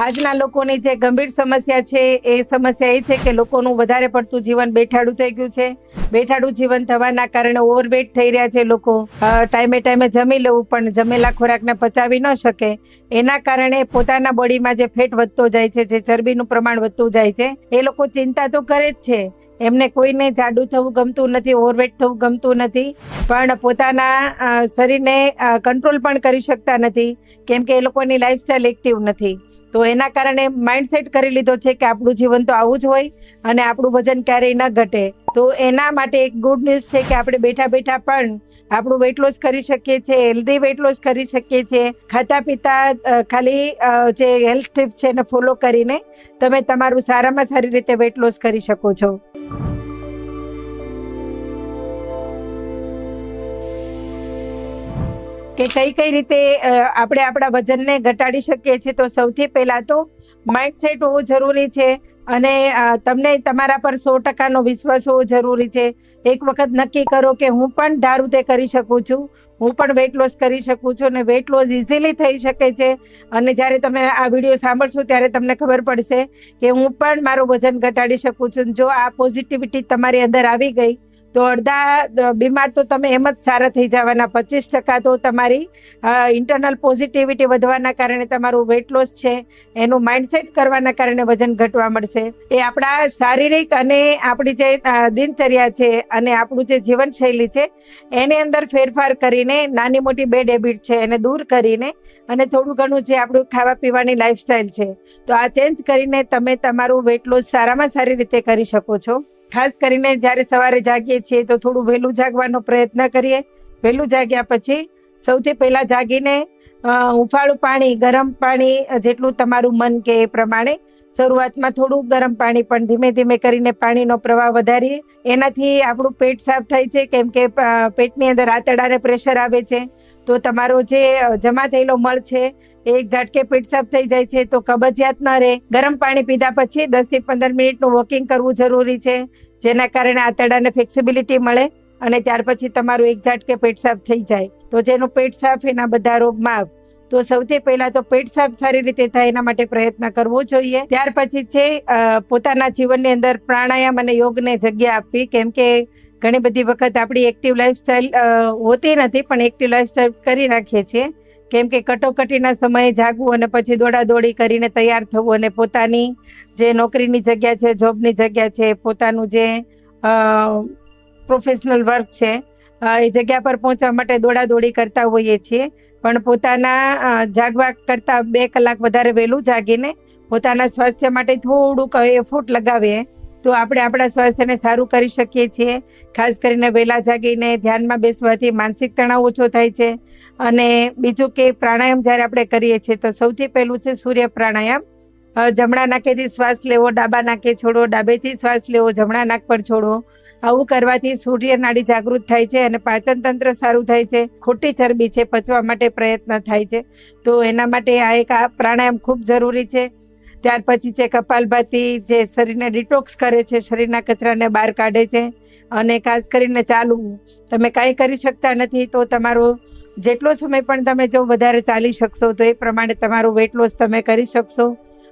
આજના લોકોની જે ગંભીર સમસ્યા છે એ સમસ્યા એ છે કે લોકોનું વધારે પડતું જીવન બેઠાડું થઈ ગયું છે. બેઠાડું જીવન થવાના કારણે ઓવરવેટ થઈ રહ્યા છે લોકો. ટાઈમે ટાઈમે જમી લેવું પણ જમેલા ખોરાકને પચાવી ન શકે, એના કારણે પોતાના બોડીમાં જે ફેટ વધતો જાય છે, જે ચરબીનું પ્રમાણ વધતું જાય છે, એ લોકો ચિંતા તો કરે જ છે. એમને કોઈને જાડું થવું ગમતું નથી, ઓવરવેટ થવું ગમતું નથી, પણ પોતાના શરીરને કંટ્રોલ પણ કરી શકતા નથી, કેમ કે એ લોકોની લાઈફસ્ટાઈલ એક્ટિવ નથી. તો એના કારણે માઇન્ડસેટ કરી લીધો છે કે આપણું જીવન તો આવું જ હોય અને આપણું વજન ક્યારેય ન ઘટે. તો એના માટે એક ગુડ ન્યૂઝ છે કે આપણે બેઠા બેઠા પણ આપણું વેટ લોસ કરી શકીએ છીએ, હેલ્ધી વેટ લોસ કરી શકીએ છીએ. ખાતા પીતા ખાલી જે હેલ્થ ટિપ્સ છે એને ફોલો કરીને તમે તમારું સારામાં સારી રીતે વેટ લોસ કરી શકો છો. કે કઈ રીતે આપણે આપણા વજનને ઘટાડી શકીએ છીએ. તો સૌથી પહેલાં તો માઇન્ડસેટ હોવું જરૂરી છે અને તમને તમારા પર 100% વિશ્વાસ હોવો જરૂરી છે. એક વખત નક્કી કરો કે હું પણ ધારું તે કરી શકું છું, હું પણ વેટ લોસ કરી શકું છું અને વેટ લોસ ઇઝીલી થઈ શકે છે. અને જ્યારે તમે આ વિડીયો સાંભળશો ત્યારે તમને ખબર પડશે કે હું પણ મારું વજન ઘટાડી શકું છું. જો આ પોઝિટિવિટી તમારી અંદર આવી ગઈ તો અડધા બીમાર તો તમે એમ જ સારા થઈ જવાના. 25% તો તમારી ઇન્ટરનલ પોઝિટિવિટી વધવાના કારણે તમારું વેટ લોસ છે એનું માઇન્ડસેટ કરવાના કારણે વજન ઘટવા મળશે. એ આપણા શારીરિક અને આપણી જે દિનચર્યા છે અને આપણું જે જીવનશૈલી છે એની અંદર ફેરફાર કરીને, નાની મોટી બેડ હેબિટ છે એને દૂર કરીને અને થોડું ઘણું જે આપણું ખાવા પીવાની લાઈફસ્ટાઈલ છે તો આ ચેન્જ કરીને તમે તમારું વેટ લોસ સારામાં સારી રીતે કરી શકો છો. ખાસ કરીને જ્યારે સવારે જાગીએ છીએ તો થોડું વહેલું જાગવાનો પ્રયત્ન કરીએ. વહેલું જાગ્યા પછી સૌથી પહેલાં જાગીને હુંફાળું પાણી, ગરમ પાણી જેટલું તમારું મન કે એ પ્રમાણે, શરૂઆતમાં થોડું ગરમ પાણી પણ ધીમે ધીમે કરીને પાણીનો પ્રવાહ વધારીએ. એનાથી આપણું પેટ સાફ થાય છે, કેમ કે પેટની અંદર આંતરડાને પ્રેશર આવે છે તો તમારો જે જમા થયેલો મળ છે એક ઝાટકે પેટ સાફ થઈ જાય છે. તો કબજિયાત ન રહે. ગરમ પાણી પીધા પછી 10 થી 15 મિનિટનું વોકિંગ કરવું જરૂરી છે, જેના કારણે આંતરડાને ફ્લેક્સિબિલિટી મળે અને ત્યાર પછી તમારું એક ઝાટકે પેટ સાફ થઈ જાય. તો જેનું પેટ સાફ એના બધા રોગ માફ. તો સૌથી પહેલા તો પેટ સાફ સારી રીતે થાય એના માટે પ્રયત્ન કરવો જોઈએ. ત્યાર પછી છે પોતાના જીવનની અંદર પ્રાણાયામ અને યોગને જગ્યા આપવી, કેમ કે ઘણી બધી વખત આપણી એક્ટિવ લાઈફસ્ટાઈલ હોતી નથી પણ એક્ટિવ લાઈફસ્ટાઈલ કરી નાખીએ છીએ, કેમ કે કટોકટીના સમયે જાગવું અને પછી દોડાદોડી કરીને તૈયાર થવું અને પોતાની જે નોકરીની જગ્યા છે, જોબની જગ્યા છે, પોતાનું જે પ્રોફેશનલ વર્ક છે એ જગ્યા પર પહોંચવા માટે દોડાદોડી કરતા હોઈએ છીએ. પણ પોતાના જાગવા કરતાં 2 કલાક વધારે વહેલું જાગીને પોતાના સ્વાસ્થ્ય માટે થોડુંક એફોર્ટ લગાવીએ તો આપણે આપણા સ્વાસ્થ્યને સારું કરી શકીએ છીએ. ખાસ કરીને વહેલા જાગીને ધ્યાનમાં બેસવાથી માનસિક તણાવ ઓછો થાય છે. અને બીજું કે પ્રાણાયામ જ્યારે આપણે કરીએ છીએ તો સૌથી પહેલું છે સૂર્ય પ્રાણાયામ. જમણા નાકેથી શ્વાસ લેવો, ડાબા નાકે છોડો, ડાબેથી શ્વાસ લેવો, જમણા નાક પર છોડો. આવું કરવાથી સૂર્ય નાડી જાગૃત થાય છે અને પાચન તંત્ર સારું થાય છે. ખોટી ચરબી છે પચવા માટે પ્રયત્ન થાય છે. તો એના માટે આ પ્રાણાયામ ખૂબ જરૂરી છે. ત્યાર પછી છે કપાલભાતિ, જે શરીરને ડિટોક્સ કરે છે, શરીરના કચરાને બહાર કાઢે છે. અને ખાસ કરીને ચાલવું. તમે કાંઈ કરી શકતા નથી તો તમારો જેટલો સમય પણ તમે જો વધારે ચાલી શકશો તો એ પ્રમાણે તમારું વેટ લોસ તમે કરી શકશો.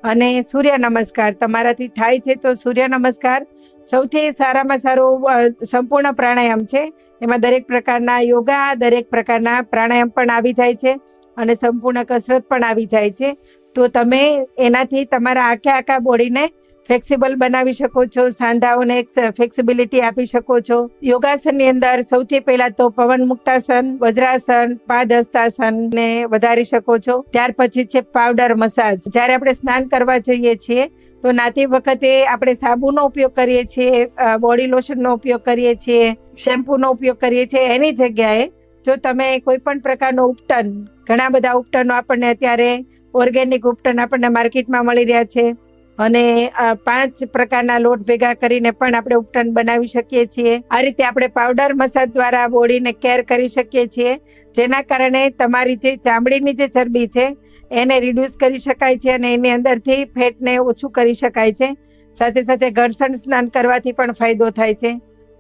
અને સૂર્ય નમસ્કાર તમારાથી થાય છે તો સૂર્ય નમસ્કાર સૌથી સારામાં સારો સંપૂર્ણ પ્રાણાયામ છે. એમાં દરેક પ્રકારના યોગા, દરેક પ્રકારના પ્રાણાયામ પણ આવી જાય છે અને સંપૂર્ણ કસરત પણ આવી જાય છે. તો તમે એનાથી તમારા આખા બોડીને ફ્લેક્સિબલ બનાવી શકો છો, સાંધાઓને એક ફ્લેક્સિબિલિટી આપી શકો છો. યોગાસનની અંદર સૌથી પહેલા તો પવન મુક્તાસન, વજ્રાસન, પાદહસ્તાસન ને વધારી શકો છો. ત્યાર પછી છે પાવડર મસાજ. જ્યારે આપણે સ્નાન કરવા જઈએ છીએ તો નાતી વખતે આપણે સાબુનો ઉપયોગ કરીએ છીએ, બોડી લોશનનો ઉપયોગ કરીએ છીએ, શેમ્પૂનો ઉપયોગ કરીએ છીએ. એની જગ્યાએ જો તમે કોઈ પણ પ્રકારનો ઉપટન, ઘણા બધા ઉપટનો આપણને અત્યારે ઓર્ગેનિક ઉપટન આપણને માર્કેટમાં મળી રહ્યા છે અને 5 પ્રકારના લોટ ભેગા કરીને પણ આપણે ઉપટન બનાવી શકીએ છીએ. આ રીતે આપણે પાવડર મસાજ દ્વારા બોડીને કેર કરી શકીએ છીએ, જેના કારણે તમારી જે ચામડીની જે ચરબી છે એને રિડ્યુસ કરી શકાય છે અને એની અંદરથી ફેટને ઓછું કરી શકાય છે. સાથે સાથે ઘર્ષણ સ્નાન કરવાથી પણ ફાયદો થાય છે.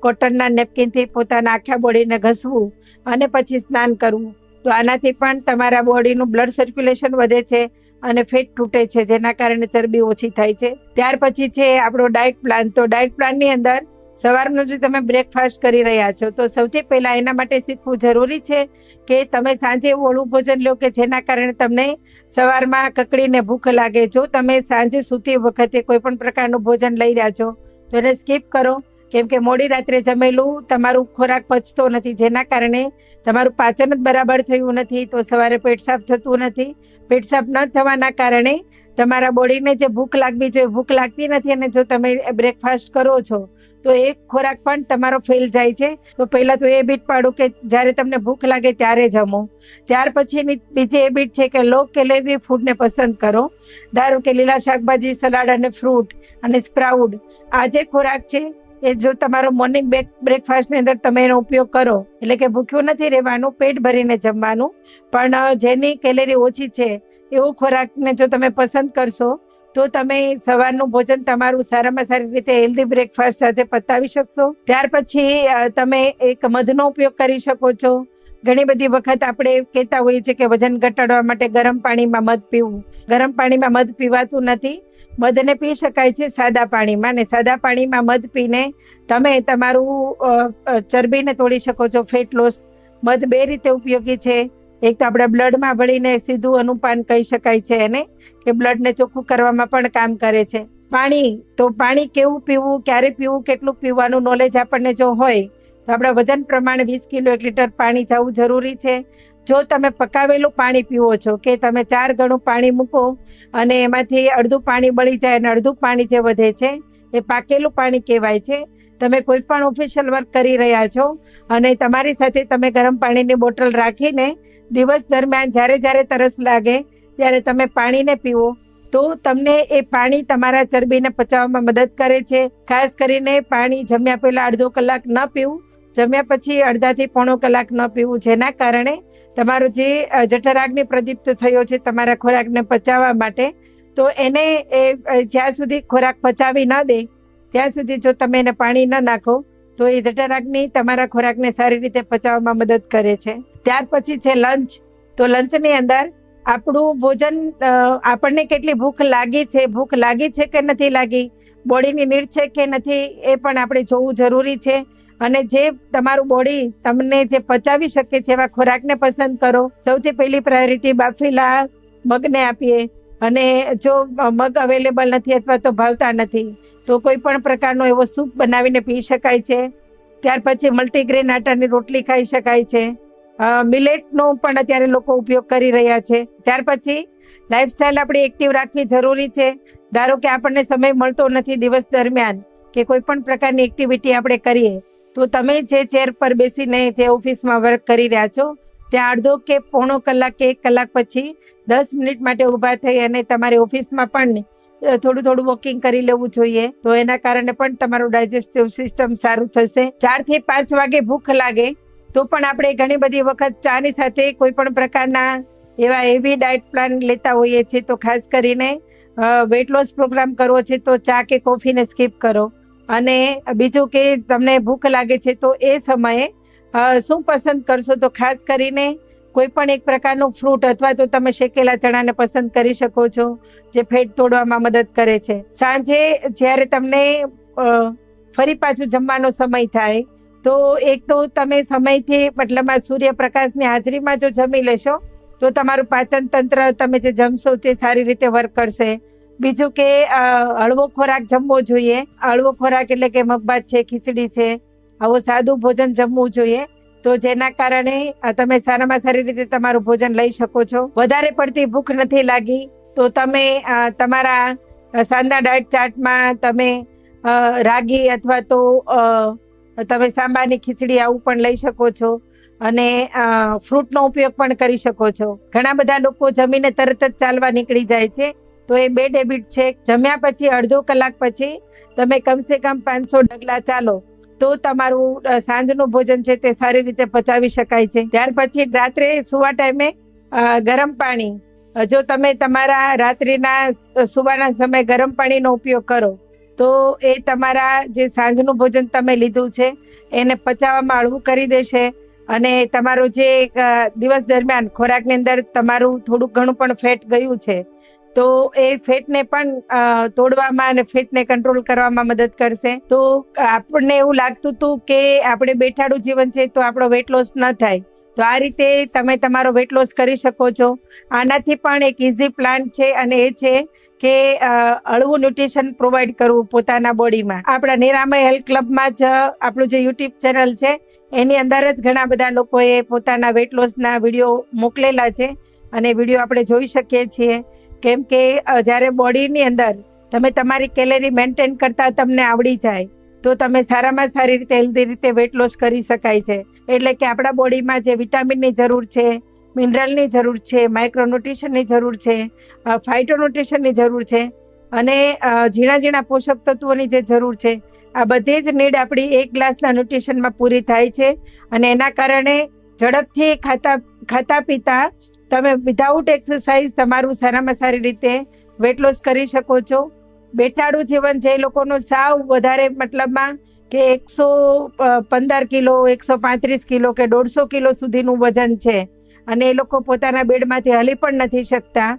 કોટનના નેપકિનથી પોતાના આખા બોડીને ઘસવું અને પછી સ્નાન કરવું. તો આનાથી પણ તમારા બોડીનું બ્લડ સર્ક્યુલેશન વધે છે અને ફેટ તૂટે છે, જેના કારણે ચરબી ઓછી થાય છે. ત્યાર પછી છે આપણો ડાયટ પ્લાન. તો ડાયટ પ્લાનની અંદર સવારનો જે તમે બ્રેકફાસ્ટ કરી રહ્યા છો, તો સૌથી પહેલાં એના માટે શીખવું જરૂરી છે કે તમે સાંજે એવું હળવું ભોજન લો કે જેના કારણે તમને સવારમાં કકડીને ભૂખ લાગે. જો તમે સાંજે સૂતી વખતે કોઈ પણ પ્રકારનું ભોજન લઈ રહ્યા છો તો એને સ્કીપ કરો, કેમ કે મોડી રાત્રે જમેલું તમારું ખોરાક પચતો નથી, જેના કારણે તમારું પાચન જ બરાબર થયું નથી, તો સવારે પેટ સાફ થતું નથી. પેટ સાફ ન થવાના કારણે તમારા બોડીને જે ભૂખ લાગવી જોઈએ ભૂખ લાગતી નથી, અને જો તમે બ્રેકફાસ્ટ કરો છો તો એક ખોરાક પણ તમારો ફેલ જાય છે. તો પહેલાં તો એ હેબિટ પાડો કે જ્યારે તમને ભૂખ લાગે ત્યારે જમો. ત્યાર પછીની બીજી હેબિટ છે કે લો કેલેરી ફૂડને પસંદ કરો. ધારો કે લીલા શાકભાજી, સલાડ અને ફ્રૂટ અને સ્પ્રાઉટ, આ જે ખોરાક છે એ જો તમારો મોર્નિંગ બ્રેકફાસ્ટની અંદર તમે એનો ઉપયોગ કરો, એટલે કે ભૂખ્યું નથી રહેવાનું, પેટ ભરીને જમવાનું, પણ જેની કેલેરી ઓછી છે એવો ખોરાકને જો તમે પસંદ કરશો તો તમે સવારનું ભોજન તમારું સારામાં સારી રીતે હેલ્ધી બ્રેકફાસ્ટ સાથે પતાવી શકશો. ત્યાર પછી તમે એક મધનો ઉપયોગ કરી શકો છો. ઘણી બધી વખત આપણે કહેતા હોઈએ છીએ કે વજન ઘટાડવા માટે ગરમ પાણીમાં મધ પીવું. ગરમ પાણીમાં મધ પીવાતું નથી. મધને પી શકાય છે સાદા પાણીમાં, ને સાદા પાણીમાં મધ પીને તમે તમારું ચરબીને તોડી શકો છો, ફેટ લોસ. મધ બે રીતે ઉપયોગી છે. એક તો આપણા બ્લડમાં ભળીને સીધું અનુપાન કહી શકાય છે એને, કે બ્લડને ચોખ્ખું કરવામાં પણ કામ કરે છે. પાણી, તો પાણી કેવું પીવું, ક્યારે પીવું, કેટલું પીવાનું નોલેજ આપણને જો હોય તો આપણા વજન પ્રમાણે 20 કિલો 1 લીટર પાણી જવું જરૂરી છે. જો તમે પકાવેલું પાણી પીવો છો કે તમે 4 ગણું પાણી મૂકો અને એમાંથી અડધું પાણી બળી જાય અને અડધું પાણી જે વધે છે એ પાકેલું પાણી કહેવાય છે. તમે કોઈ પણ ઓફિશિયલ વર્ક કરી રહ્યા છો અને તમારી સાથે તમે ગરમ પાણીની બોટલ રાખીને દિવસ દરમિયાન જ્યારે તરસ લાગે ત્યારે તમે પાણીને પીવો તો તમને એ પાણી તમારા ચરબીને પચાવવામાં મદદ કરે છે. ખાસ કરીને પાણી જમ્યા પહેલાં અડધો કલાક ન પીવું, જમ્યા પછી અડધાથી પોણો કલાક ન પીવું, જેના કારણે તમારો જે જઠરાગ્નિ પ્રદીપ્ત થયો છે તમારા ખોરાકને પચાવવા માટે, તો એને જ્યાં સુધી ખોરાક પચાવી ન દે ત્યાં સુધી જો તમે એને પાણી ન નાખો તો એ જઠરાગ્નિ તમારા ખોરાકને સારી રીતે પચાવવામાં મદદ કરે છે. ત્યાર પછી છે લંચ. તો લંચની અંદર આપણું ભોજન, આપણને કેટલી ભૂખ લાગી છે કે નથી લાગી, બોડીની નીડ છે કે નથી, એ પણ આપણે જોવું જરૂરી છે. અને જે તમારું બોડી તમને જે પચાવી શકે છે એવા ખોરાકને પસંદ કરો. સૌથી પહેલી પ્રાયોરિટી બાફેલા મગને આપીએ, અને જો મગ અવેલેબલ નથી અથવા તો ભાવતા નથી તો કોઈ પણ પ્રકારનો એવો સૂપ બનાવીને પી શકાય છે. ત્યાર પછી મલ્ટીગ્રેન આટાની રોટલી ખાઈ શકાય છે. મિલેટનો પણ અત્યારે લોકો ઉપયોગ કરી રહ્યા છે. ત્યાર પછી લાઈફસ્ટાઈલ આપણી એક્ટિવ રાખવી જરૂરી છે. ધારો કે આપણને સમય મળતો નથી દિવસ દરમિયાન કે કોઈ પણ પ્રકારની એક્ટિવિટી આપણે કરીએ, તો તમે જે ચેર પર બેસીને જે ઓફિસમાં વર્ક કરી રહ્યા છો ત્યાં અડધો કે પોણો કલાક કે 1 કલાક પછી 10 મિનિટ માટે ઊભા થઈ અને તમારી ઓફિસમાં પણ થોડું વોકિંગ કરી લેવું જોઈએ. તો એના કારણે પણ તમારું ડાયજેસ્ટિવ સિસ્ટમ સારું થશે. 4 થી 5 વાગે ભૂખ લાગે તો પણ આપણે ઘણી બધી વખત ચાની સાથે કોઈ પણ પ્રકારના એવા હેવી ડાયટ પ્લાન લેતા હોઈએ છીએ. તો ખાસ કરીને વેટ લોસ પ્રોગ્રામ કરવો છે તો ચા કે કોફીને સ્કીપ કરો. અને બીજું કે તમને ભૂખ લાગે છે તો એ સમયે શું પસંદ કરશો, તો ખાસ કરીને કોઈ પણ એક પ્રકારનું ફ્રૂટ અથવા તો તમે શેકેલા ચણાને પસંદ કરી શકો છો, જે ફેટ તોડવામાં મદદ કરે છે. સાંજે જ્યારે તમને ફરી પાછું જમવાનો સમય થાય તો એક તો તમે સમયથી, મતલબમાં સૂર્યપ્રકાશની હાજરીમાં જો જમી લેશો તો તમારું પાચન તંત્ર, તમે જે જમશો તે સારી રીતે વર્ક કરશે. બીજું કે હળવો ખોરાક જમવો જોઈએ. હળવો ખોરાક એટલે કે મગભાત છે, ખીચડી છે, આવું સાદું ભોજન જમવું જોઈએ, તો જેના કારણે તમે સારામાં સારી રીતે તમારું ભોજન લઈ શકો છો. વધારે પડતી ભૂખ નથી લાગી તો તમે તમારા સાંદા ડાયટ ચાર્ટમાં તમે રાગી અથવા તો તમે સાંબાની ખીચડી આવું પણ લઈ શકો છો, અને ફ્રૂટનો ઉપયોગ પણ કરી શકો છો. ઘણા બધા લોકો જમીને તરત જ ચાલવા નીકળી જાય છે, તો એ બેડ હેબિટ છે. જમ્યા પછી અડધો કલાક પછી તમે કમસે કમ 500 ડગલા ચાલો તો તમારું સાંજનું ભોજન છે તે સારી રીતે પચાવી શકાય છે. ત્યાર પછી રાત્રે સુવા ટાઈમે ગરમ પાણી, જો તમે તમારા રાત્રિના સુવાના સમયે ગરમ પાણીનો ઉપયોગ કરો તો એ તમારા જે સાંજનું ભોજન તમે લીધું છે એને પચાવવામાં હળવું કરી દેશે, અને તમારું જે દિવસ દરમિયાન ખોરાકની અંદર તમારું થોડું ઘણું પણ ફેટ ગયું છે તો એ ફેટને પણ તોડવામાં અને ફેટને કંટ્રોલ કરવામાં મદદ કરશે. તો આપણને એવું લાગતું હતું કે આપણે બેઠાડું જીવન છે તો આપણો વેટ લોસ ન થાય, તો આ રીતે તમે તમારો વેટ લોસ કરી શકો છો. આનાથી પણ એક ઇઝી પ્લાન છે અને એ છે કે હળવું ન્યુટ્રિશન પ્રોવાઈડ કરવું પોતાના બોડીમાં. આપણા નિરામય હેલ્થ ક્લબમાં જ આપણું જે યુટ્યુબ ચેનલ છે એની અંદર જ ઘણા બધા લોકોએ પોતાના વેટ લોસના વિડીયો મોકલેલા છે અને વિડીયો આપણે જોઈ શકીએ છીએ. કેમ કે જ્યારે બોડીની અંદર તમે તમારી કેલેરી મેન્ટેન કરતા તમને આવડી જાય તો તમે સારામાં સારી રીતે હેલ્ધી રીતે વેટ લોસ કરી શકાય છે. એટલે કે આપણા બોડીમાં જે વિટામિનની જરૂર છે, મિનરલની જરૂર છે, માઇક્રોન્યુટ્રિશનની જરૂર છે, ફાઇટોન્યુટ્રિશનની જરૂર છે અને ઝીણા ઝીણા પોષક તત્વોની જે જરૂર છે, આ બધી જ નીડ આપણી એક ગ્લાસના ન્યુટ્રિશનમાં પૂરી થાય છે. અને એના કારણે ઝડપથી ખાતા પીતા તમે વિધાઉટ એક્સરસાઇઝ તમારું સારામાં સારી રીતે વેટ લોસ કરી શકો છો. બેઠાડું જીવન જે લોકોનું સાવ વધારે મતલબમાં કે 115 કિલો, 135 કિલો કે 150 કિલો સુધીનું વજન છે અને એ લોકો પોતાના બેડમાંથી હલી પણ નથી શકતા,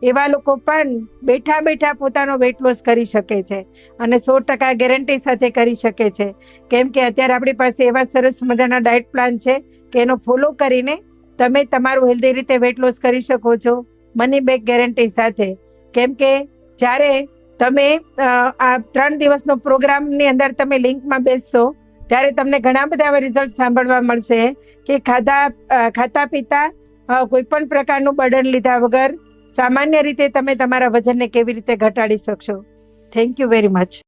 એવા લોકો પણ બેઠા બેઠા પોતાનો વેટ લોસ કરી શકે છે અને 100% ગેરંટી સાથે કરી શકે છે. કેમ કે અત્યારે આપણી પાસે એવા સરસ મજાના ડાયટ પ્લાન છે કે એનો ફોલો કરીને તમે તમારું હેલ્ધી રીતે વેટ લોસ કરી શકો છો મની બેક ગેરંટી સાથે. કેમ કે જ્યારે તમે આ 3 દિવસનો પ્રોગ્રામની અંદર તમે લિંકમાં બેસશો ત્યારે તમને ઘણા બધા એવા રિઝલ્ટ સાંભળવા મળશે કે ખાતા પીતા કોઈ પણ પ્રકારનું બર્ડન લીધા વગર સામાન્ય રીતે તમે તમારા વજનને કેવી રીતે ઘટાડી શકશો. Thank you very much.